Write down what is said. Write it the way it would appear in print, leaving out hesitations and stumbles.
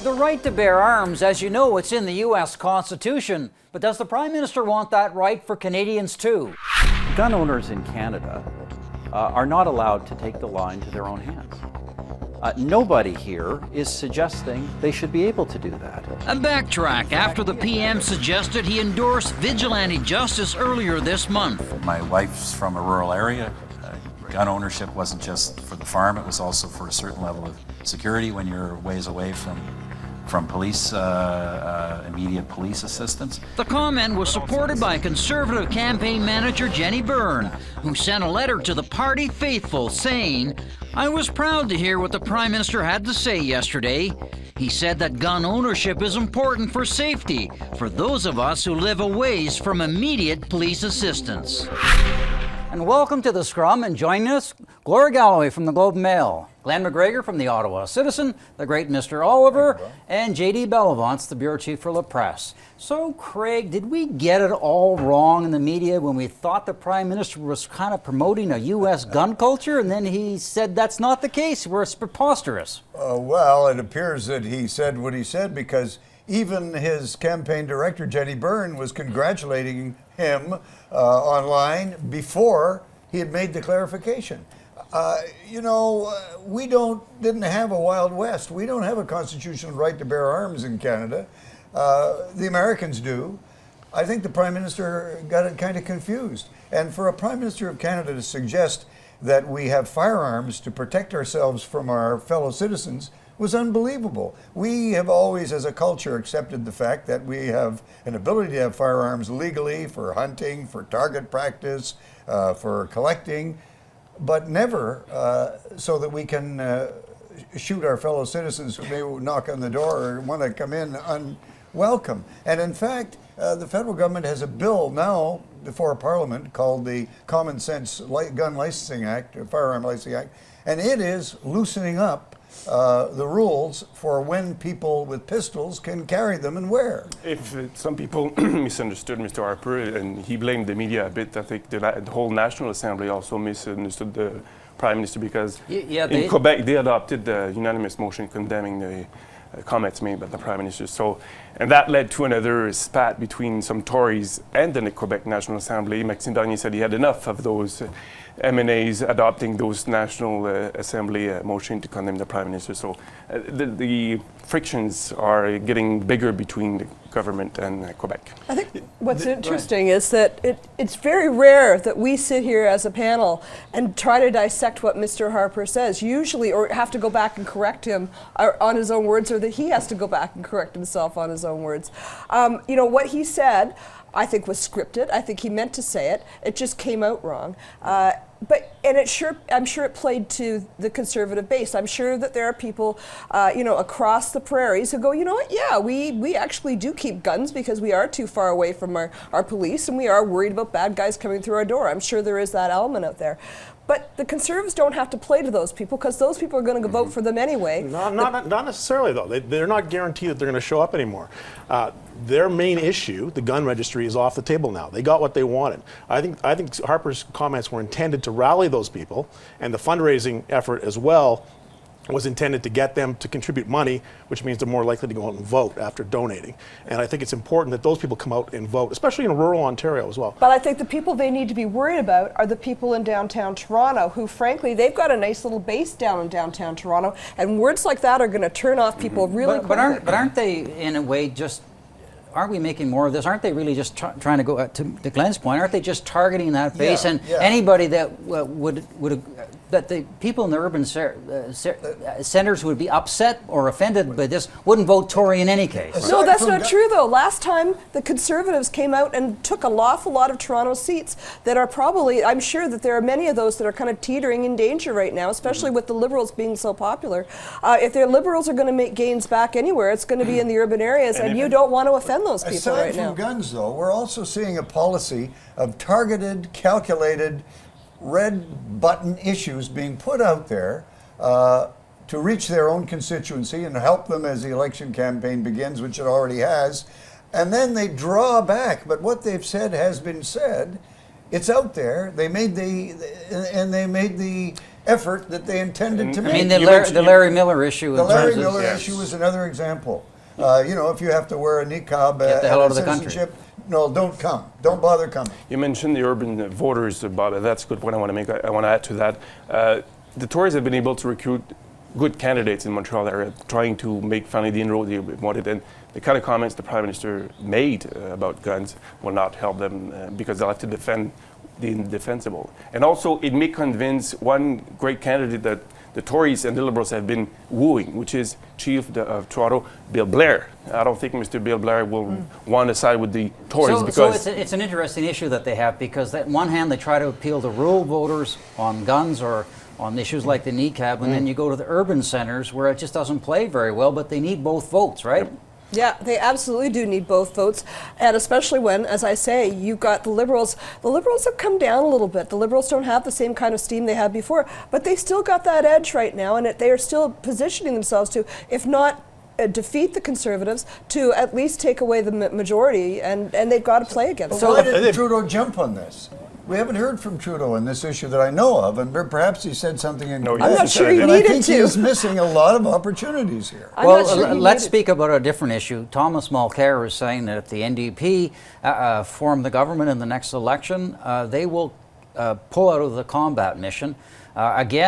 The right to bear arms, as you know, it's in the U.S. Constitution. But does the Prime Minister want that right for Canadians too? Gun owners in Canada are not allowed to take the law into their own hands. Nobody here is suggesting they should be able to do that. A backtrack after the PM suggested he endorsed vigilante justice earlier this month. My wife's from a rural area. Gun ownership wasn't just for the farm, it was also for a certain level of security when you're ways away from police, immediate police assistance. The comment was supported by Conservative campaign manager Jenny Byrne, who sent a letter to the party faithful saying, "I was proud to hear what the Prime Minister had to say yesterday. He said that gun ownership is important for safety for those of us who live a ways from immediate police assistance." And welcome to the Scrum, and joining us, Gloria Galloway from the Globe and Mail, Glenn McGregor from the Ottawa Citizen, the great Mr. Oliver, and J.D. Bellavance, the Bureau Chief for La Presse. So, Craig, did we get it all wrong in the media when we thought the Prime Minister was kind of promoting a U.S. gun culture, and then he said that's not the case, where it's preposterous? Well, it appears that he said what he said because even his campaign director, Jenny Byrne, was congratulating him online before he had made the clarification. We didn't have a Wild West. We don't have a constitutional right to bear arms in Canada. The Americans do. I think the Prime Minister got it kind of confused. And for a Prime Minister of Canada to suggest that we have firearms to protect ourselves from our fellow citizens was unbelievable. We have always, as a culture, accepted the fact that we have an ability to have firearms legally for hunting, for target practice, for collecting, but never so that we can shoot our fellow citizens who may knock on the door or want to come in unwelcome. And in fact, the federal government has a bill now before Parliament called the Common Sense Gun Licensing Act, Firearm Licensing Act, and it is loosening up the rules for when people with pistols can carry them and where. If some people misunderstood Mr. Harper and he blamed the media a bit, I think the whole National Assembly also misunderstood the Prime Minister because in Quebec they adopted the unanimous motion condemning the comments made by the Prime Minister. So, and that led to another spat between some Tories and the Quebec National Assembly. Maxime Bernier said he had enough of those MNAs adopting those National Assembly motion to condemn the Prime Minister. So the frictions are getting bigger between the government and Quebec. I think what's interesting is that it's very rare that we sit here as a panel and try to dissect what Mr. Harper says, usually, or have to go back and correct him on his own words, or that he has to go back and correct himself on his own words. What he said, I think, was scripted. I think he meant to say it. It just came out wrong. I'm sure it played to the Conservative base. I'm sure that there are people, across the prairies who go, you know what, yeah, we actually do keep guns because we are too far away from our police and we are worried about bad guys coming through our door. I'm sure there is that element out there. But the Conservatives don't have to play to those people because those people are going to go vote for them anyway. Not necessarily, though. They're not guaranteed that they're going to show up anymore. Their main issue, the gun registry, is off the table now. They got what they wanted. I think Harper's comments were intended to rally those people, and the fundraising effort as well was intended to get them to contribute money, which means they're more likely to go out and vote after donating. And I think it's important that those people come out and vote, especially in rural Ontario as well. But I think the people they need to be worried about are the people in downtown Toronto who, frankly, they've got a nice little base down in downtown Toronto, and words like that are going to turn off people really quickly. But aren't they, in a way, aren't we making more of this? Aren't they really just trying to go, to Glenn's point, aren't they just targeting that base? Anybody that that the people in the urban centers who would be upset or offended by this wouldn't vote Tory in any case. No, that's not true, though. Last time, the Conservatives came out and took an awful lot of Toronto seats that are probably, I'm sure that there are many of those that are kind of teetering in danger right now, especially with the Liberals being so popular. If the Liberals are going to make gains back anywhere, it's going to be in the urban areas, and you don't want to offend those people right now. Aside from guns, though, we're also seeing a policy of targeted, calculated, red button issues being put out there to reach their own constituency and help them as the election campaign begins, which it already has. And then they draw back. But what they've said has been said. It's out there. They made the effort that they intended to I make. mean, the Larry Miller issue. The in Larry terms of- Miller issue is another example. If you have to wear a niqab Get the hell out of the citizenship, no, don't come. Don't bother coming. You mentioned the urban voters, Bob. That's a good point I want to make. I want to add to that. The Tories have been able to recruit good candidates in Montreal area, trying to make finally the inroad they wanted. And the kind of comments the Prime Minister made about guns will not help them because they'll have to defend the indefensible. And also, it may convince one great candidate that the Tories and the Liberals have been wooing, which is Chief of Toronto, Bill Blair. I don't think Mr. Bill Blair will want to side with the Tories because... So it's an interesting issue that they have because on one hand they try to appeal to rural voters on guns or on issues like the niqab, and then you go to the urban centers where it just doesn't play very well, but they need both votes, right? Yep. Yeah, they absolutely do need both votes, and especially when, as I say, you've got the Liberals. The Liberals have come down a little bit. The Liberals don't have the same kind of steam they had before, but they still got that edge right now, and they are still positioning themselves to, if not defeat the Conservatives, to at least take away the majority, and they've got to play against So it. why did Trudeau jump on this? We haven't heard from Trudeau on this issue that I know of, and perhaps he said something in No, I'm not sure he but I needed think to. he's missing a lot of opportunities here. I'm not Well, sure he let's needed- speak about a different issue. Thomas Mulcair is saying that if the NDP form the government in the next election, they will pull out of the combat mission. Again,